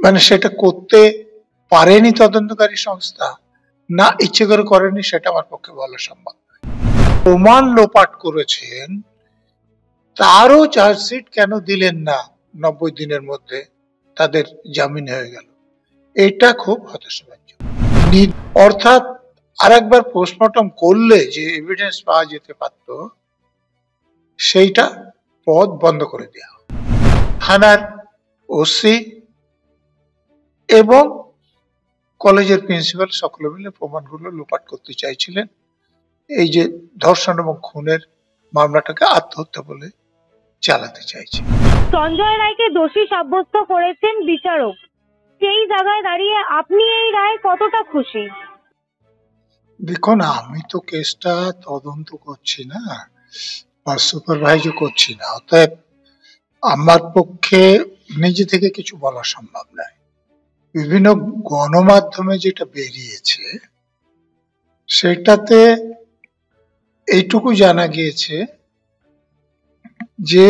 মানে সেটা করতে পারেনি তদন্তকারী সংস্থা, না ইচ্ছে করে করেনি, সেটা আমার পক্ষে বলা সম্ভব নয়। প্রমাণ লোপাট করেছেন, তারও চার্জশিট কেন দিলেন না 90 দিনের মধ্যে তাদের জামিন হয়ে গেল? এটা খুব হতাশাব্যঞ্জক। অর্থাৎ আরেকবার পোস্টমর্টম করলে যে এভিডেন্স পাওয়া যেতে পারত, সেইটা পথ বন্ধ করে দেওয়া। থানার ওসি এবং কলেজের প্রিন্সিপাল সকলে মিলে প্রমাণগুলো লোপাট করতে চাইছিলেন। এই যে ধর্ষণ এবং খুনের মামলাটাকে আত্মহত্যা বলে চালাতে চাইছে। সঞ্জয় রায়কে দোষী সাব্যস্ত করেছেন বিচারক, সেই জায়গায় দাঁড়িয়ে আপনি এই রায় কতটা খুশি? দেখুন, আমি তো কেসটা তদন্ত করছি না বা সুপারভাইজও করছি না, অতএব আমার পক্ষে নিজে থেকে কিছু বলা সম্ভব নয়। বিভিন্ন গণমাধ্যমে যেটা বেরিয়েছে সেটাতে এইটুকু জানা গিয়েছে যে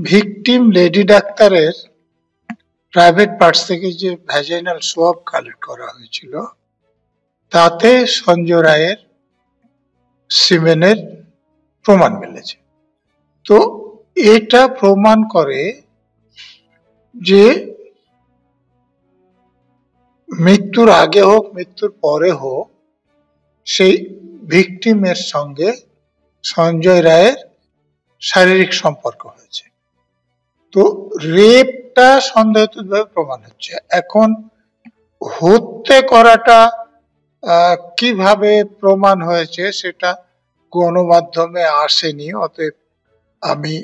ভিকটিম লেডি ডাক্তারের প্রাইভেট পার্টস থেকে যে ভ্যাজাইনাল সোয়াব কালেক্ট করা হয়েছিল তাতে সঞ্জয় রায়ের সিমেনের প্রমাণ মিলেছে। তো এটা প্রমাণ করে যে মৃত্যুর আগে হোক মৃত্যুর পরে হোক সেই ভিকটিমের সঙ্গে সঞ্জয় রায়ের শারীরিক সম্পর্ক হয়েছে। তো রেপটা সন্দেহভাবে প্রমাণ হচ্ছে। এখন হত্যা করাটা কিভাবে প্রমাণ হয়েছে সেটা গণমাধ্যমে আসেনি, অতএব আমি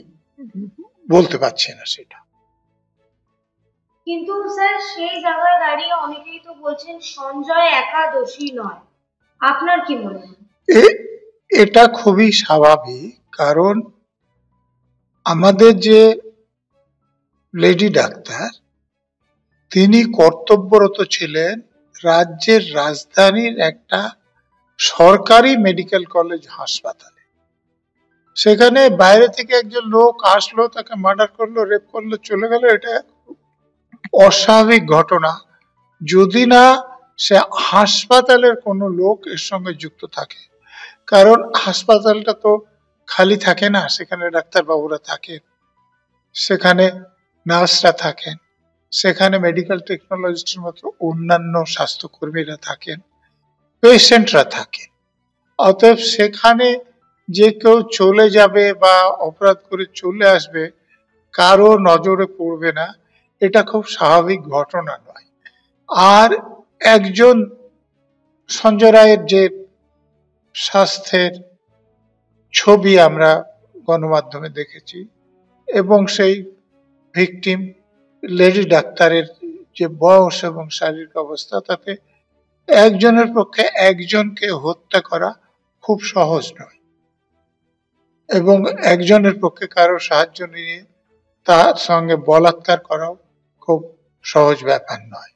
বলতে পারছি না সেটা। কিন্তু স্যার সেই জায়গায় দাঁড়িয়ে অনেকেই তো বলছেন সঞ্জয় একা দোষী নয়, আপনার কি মনে হয়? এটা খুবই স্বাভাবিক, কারণ আমাদের যে লেডি ডাক্তার তিনি কর্তব্যরত ছিলেন রাজ্যের রাজধানীর একটা সরকারি মেডিকেল কলেজ হাসপাতালে। সেখানে বাইরে থেকে একজন লোক আসলো, তাকে মার্ডার করলো, রেপ করলো, চলে গেল। এটা অস্বাভাবিক ঘটনা, যদি না সে হাসপাতালের কোনো লোক এর সঙ্গে যুক্ত থাকে। কারণ হাসপাতালটা তো খালি থাকে না, সেখানে ডাক্তারবাবুরা থাকেন, সেখানে নার্সরা থাকেন, সেখানে মেডিকেল টেকনোলজিস্টের মতো অন্যান্য স্বাস্থ্যকর্মীরা থাকেন, পেশেন্টরা থাকেন। অতএব সেখানে যে কেউ চলে যাবে বা অপরাধ করে চলে আসবে, কারো নজরে পড়বে না, এটা খুব স্বাভাবিক ঘটনা নয়। আর একজন সঞ্জয় রায়ের যে স্বাস্থ্যের ছবি আমরা গণমাধ্যমে দেখেছি এবং সেই ভিকটিম লেডি ডাক্তারের যে বয়স এবং শারীরিক অবস্থা, তাতে একজনের পক্ষে একজনকে হত্যা করা খুব সহজ নয় এবং একজনের পক্ষে কারো সাহায্য নিয়ে তার সঙ্গে বলাৎকার করাও খুব সহজ ব্যাপার নয়।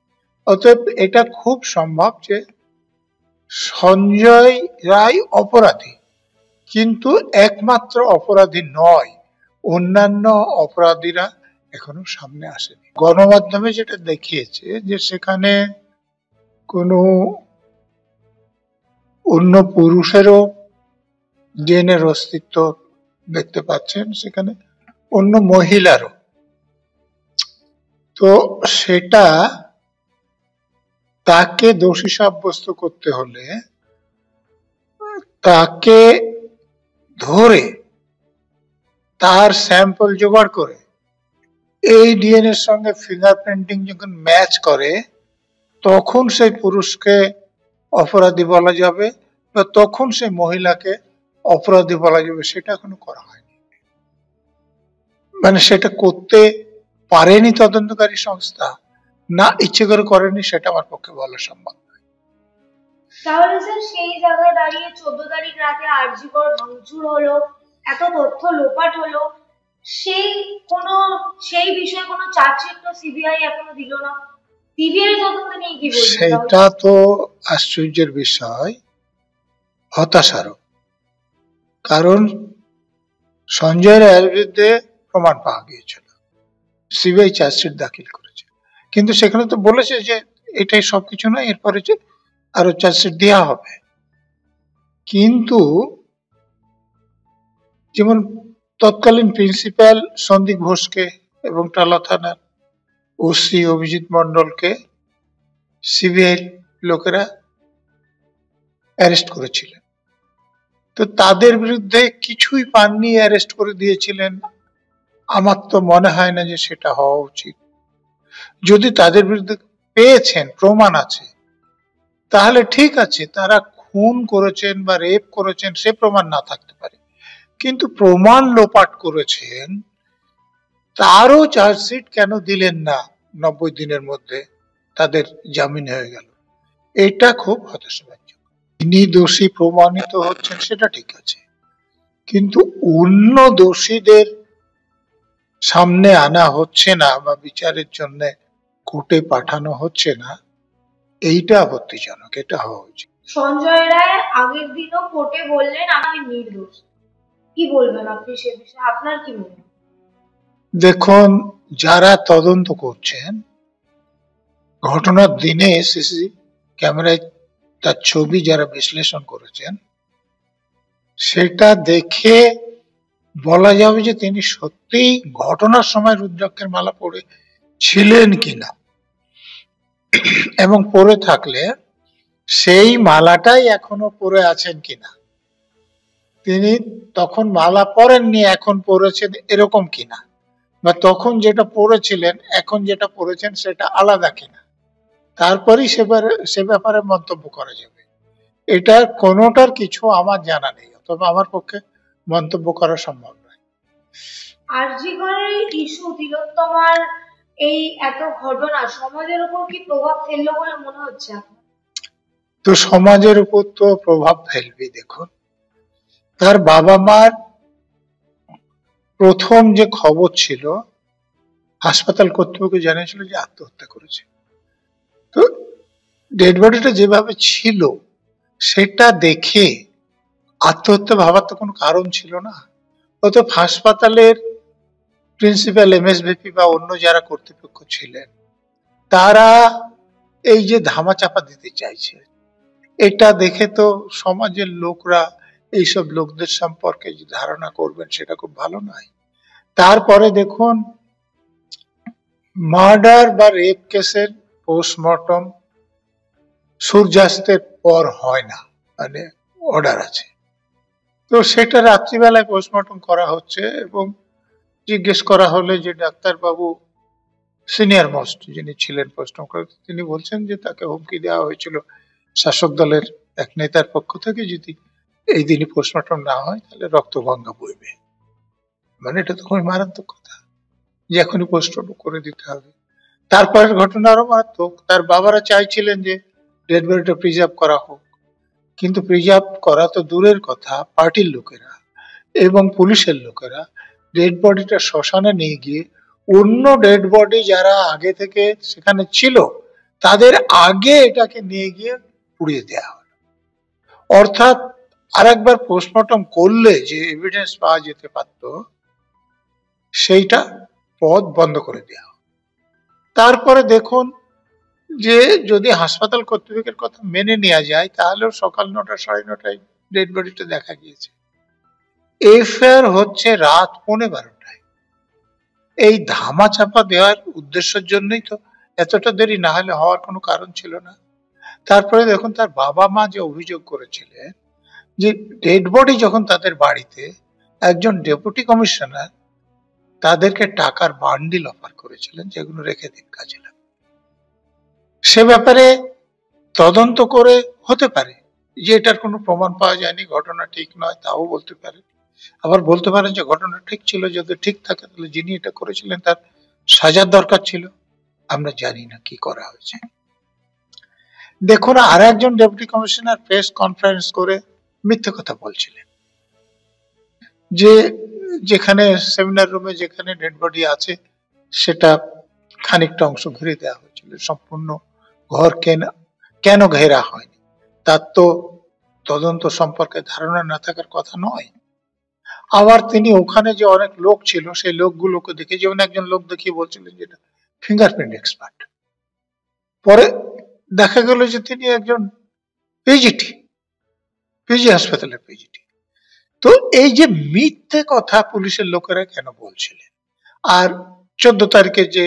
অতএব এটা খুব সম্ভব যে সঞ্জয় রায় অপরাধী, কিন্তু একমাত্র অপরাধী নয়, অন্যান্য অপরাধীরা এখনো সামনে আসেনি। গণমাধ্যমে যেটা দেখিয়েছে যে সেখানে কোনো অন্য পুরুষেরও ডিএনএর অস্তিত্ব দেখতে পাচ্ছেন, সেখানে অন্য মহিলারও। তো সেটা তাকে দোষী সাব্যস্ত করতে হলে তাকে ধরে তার স্যাম্পল জোগাড় করে এই ডিএনএর সঙ্গে ফিঙ্গারপ্রিন্টিং যখন ম্যাচ করে, তখন সেই পুরুষকে অপরাধী বলা যাবে বা তখন সেই মহিলাকে অপরাধী বলা যাবে। সেটা এখনো করা হয়নি, মানে সেটা করতে পারেনি তদন্তকারী সংস্থা, না ইচ্ছে করে করেনি, সেটা আমার পক্ষে বলা সম্ভব নয়। তাহলে স্যার সেই জায়গায় দাঁড়িয়ে 14 তারিখ রাতে আরজিকর ভাঙচুর হলো, এত তথ্য লোপাট হলো, সেই বিষয়ে কোনো চার্জশিট তো সিবিআই এখনো দিল না, সিবিআই তদন্ত নিয়ে কি বলবেন? সেটা তো আশ্চর্যের বিষয়, হতাশারও। কারণ সঞ্জয় রায়ের বিরুদ্ধে প্রমাণ পাওয়া গিয়েছিল, সিবিআই চার্জশিট দাখিল করেছে, কিন্তু সেখানে তো বলেছে যে এটাই সবকিছু নয়, এরপরে যে আরো চার্জশিট দেওয়া হবে। কিন্তু যেমন তৎকালীন প্রিন্সিপাল সন্দীপ ঘোষকে এবং টালা থানার ওসি অভিজিৎ মন্ডলকে সিবিআই লোকেরা অ্যারেস্ট করেছিলেন, তো তাদের বিরুদ্ধে কিছুই পাননি, অ্যারেস্ট করে দিয়েছিলেন। আমার তো মনে হয় না যে সেটা হওয়া উচিত। যদি তাদের বিরুদ্ধে পেয়েছেন, প্রমাণ আছে, তাহলে ঠিক আছে, তারা খুন করেছেন বা রেপ করেছেন সে প্রমাণ না থাকতে পারে, কিন্তু প্রমাণ লোপাট করেছেন, তারও চার্জশিট কেন দিলেন না 90 দিনের মধ্যে তাদের জামিন হয়ে গেল? এটা খুব হতাশাব্যঞ্জক। তিনি দোষী প্রমাণিত হচ্ছেন সেটা ঠিক আছে, কিন্তু অন্য দোষীদের সামনে আনা হচ্ছে না বা বিচারের জন্য কোর্টে পাঠানো হচ্ছে না, এইটা আপত্তিজনক। এটা হওয়া উচিত। সঞ্জয় রায় আগের দিনও কোর্টে বললেন আমি নির্দোষ। কি বলবেন আপনি সে বিষয়ে? আপনার কি মনে হয়? দেখুন, যারা তদন্ত করছেন, ঘটনার দিনে সিসি ক্যামেরায় তার ছবি যারা বিশ্লেষণ করেছেন, সেটা দেখে বলা যাবে যে তিনি সত্যিই ঘটনার সময় রুদ্রাক্ষের মালা পরে ছিলেন কিনা, এবং পরে থাকলে সেই মালাটাই এখনো পরে আছেন কিনা, তিনি তখন মালা পরেননি এখন পরেছেন এরকম কিনা, বা তখন যেটা পরেছিলেন এখন যেটা পরেছেন সেটা আলাদা কিনা, তারপরেই সে ব্যাপারে মন্তব্য করা যাবে। এটার কোনোটার কিছু আমার জানা নেই, অথবা আমার পক্ষে মন্তব্য করা সম্ভব নয়। আরজি করের ইস্যু, তিলোত্তমার এই এত ঘটনা সমাজের উপর কি প্রভাব ফেললো বলে মনে হচ্ছে আপনার? তো সমাজের উপর তো প্রভাব ফেলবে। দেখুন, তার বাবা মার প্রথম যে খবর ছিল, হাসপাতাল কর্তৃপক্ষ জানিয়েছিল যে আত্মহত্যা করেছে। তো ডেড বডিটা যেভাবে ছিল সেটা দেখে আত্মহত্যা ভাবার তো কোনো কারণ ছিল না। অতএব হাসপাতালের প্রিন্সিপাল, এমএসভিপি বা অন্য যারা কর্তৃপক্ষ ছিলেন, তারা এই যে ধামাচাপা দিতে চাইছে, এটা দেখে তো সমাজের লোকরা এইসব লোকদের সম্পর্কে যে ধারণা করবেন সেটা খুব ভালো নয়। তারপরে দেখুন, মার্ডার বা রেপ কেসের পোস্টমর্টম সূর্যাস্তের পর হয় না, মানে অর্ডার আছে, তো সেটা রাত্রিবেলায় পোস্টমর্টম করা হচ্ছে। এবং জিজ্ঞেস করা হলে যে ডাক্তারবাবু, সিনিয়র মোস্ট যিনি ছিলেন পোস্টমর্টম করে, তিনি বলছেন যে তাকে হুমকি দেওয়া হয়েছিল শাসক দলের এক নেতার পক্ষ থেকে, যদি এই দিনই পোস্টমর্টম না হয় তাহলে রক্তগঙ্গা বইবে। মানে এটা তো খুবই মারাত্মক কথা, যে এখনই পোস্টমর্টম করে দিতে হবে। তারপরের ঘটনা আরো মারাত্মক, তার বাবারা চাইছিলেন যে ডেড বডিটা প্রিজার্ভ করা হোক, কিন্তু প্রিজার্ভ করা তো দূরের কথা, পার্টির লোকেরা এবং পুলিশের লোকেরা ডেড বডিটা শ্মশানে নিয়ে গিয়ে অন্য ডেড বডি যারা আগে থেকে সেখানে ছিল তাদের আগে এটাকে নিয়ে গিয়ে পুড়িয়ে দেওয়া হলো। অর্থাৎ আরেকবার পোস্টমর্টম করলে যে এভিডেন্স পাওয়া যেতে পারত, সেইটা পথ বন্ধ করে দেওয়া। তারপরে দেখুন, যে যদি হাসপাতাল কর্তৃপক্ষের কথা মেনে নেওয়া যায়, তাহলেও সকাল 9টা 9:30 ডেড বডিটা দেখা গিয়েছে। এফআইআর হচ্ছে রাত 11:15। এই ধামা চাপা দেওয়ার উদ্দেশ্যের জন্যই তো এতটা দেরি, না হলে হওয়ার কোনো কারণ ছিল না। তারপরে দেখুন, তার বাবা মা যে অভিযোগ করেছিলেন যে ডেড বডি যখন তাদের বাড়িতে, একজন ডেপুটি কমিশনার তাদেরকে টাকার বান্ডিল অফার করেছিলেন যেগুলো রেখে দিন কাজে লাগবে। সে ব্যাপারে তদন্ত করে হতে পারে যে এটার কোনো প্রমাণ পাওয়া যায়নি, ঘটনা ঠিক নয়, তাও বলতে পারে। আবার বলতে পারেন যে ঘটনা ঠিক ছিল, যদি ঠিক থাকে তাহলে যিনি এটা করেছিলেন তার সাজার দরকার ছিল। আমরা জানি না কি করা হয়েছে। দেখুন, আর একজন ডেপুটি কমিশনার প্রেস কনফারেন্স করে মিথ্যে কথা বলছিলেন যে যেখানে সেমিনার রুমে যেখানে ডেড বডি আছে সেটা খানিকটা অংশ ঘিরে দেওয়া হয়েছিল, সম্পূর্ণ ঘর কেন ঘেরা হয়নি তার তো তদন্ত সম্পর্কে ধারণা না থাকার কথা নয়। আবার তিনি ওখানে যে অনেক লোক ছিল সেই লোকগুলোকে দেখে, যেমন একজন লোক দেখিয়ে বলছিলেন যেটা ফিঙ্গারপ্রিন্ট এক্সপার্ট, পরে দেখা গেল যে তিনি একজন পিজিটি, পিজি হাসপাতালের পিজিটি। তো এই যে মিথ্যে কথা পুলিশের লোকেরা কেন বলছিলেন? আর 14 তারিখে যে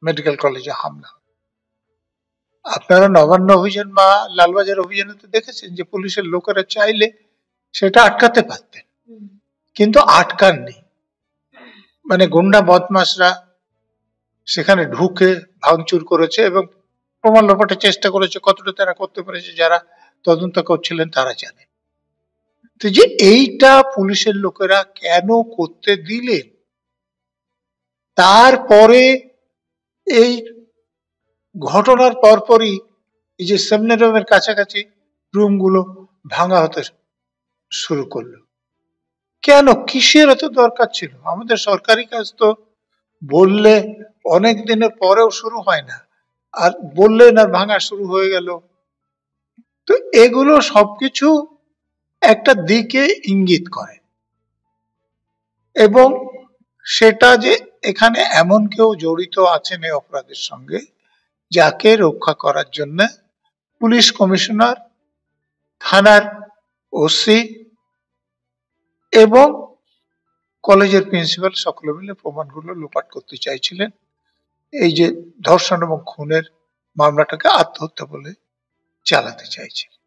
মেডিকেল কলেজে হামলা, আপনারা নবান্ন অভিযান বা লালবাজার অভিযানে তো দেখেছেন যে পুলিশের লোকেরা চাইলে সেটা আটকাতে পারতেন, কিন্তু আটকাননি। মানে গুন্ডা বদমাশরা সেখানে ঢুকে ভাঙচুর করেছে এবং প্রমাণ লোপাটের চেষ্টা করেছে। কতটা তারা করতে পেরেছে যারা তদন্ত করছিলেন তারা জানে। তো যে এইটা পুলিশের লোকেরা কেন করতে দিলেন? তারপরে এই ঘটনার পরপরই এই যে সেমিনারিয়ামের কাছাকাছি রুমগুলো ভাঙা হতে শুরু করলো। কেন? কিসের এত দরকার ছিল? আমাদের সরকারি কাজ তো বললে অনেক দিনের পরেও শুরু হয় না, আর বললেন আর ভাঙা শুরু হয়ে গেল। তো এগুলো সবকিছু একটা দিকে ইঙ্গিত করে, এবং সেটা যে এখানে এমন কেউ জড়িত আছেন এই অপরাধের সঙ্গে যাকে রক্ষা করার জন্য পুলিশ কমিশনার, থানার ওসি এবং কলেজের প্রিন্সিপাল সকলে মিলে প্রমাণগুলো লোপাট করতে চাইছিলেন। এই যে ধর্ষণ এবং খুনের মামলাটাকে আত্মহত্যা বলে চালাতে চাইছিলেন।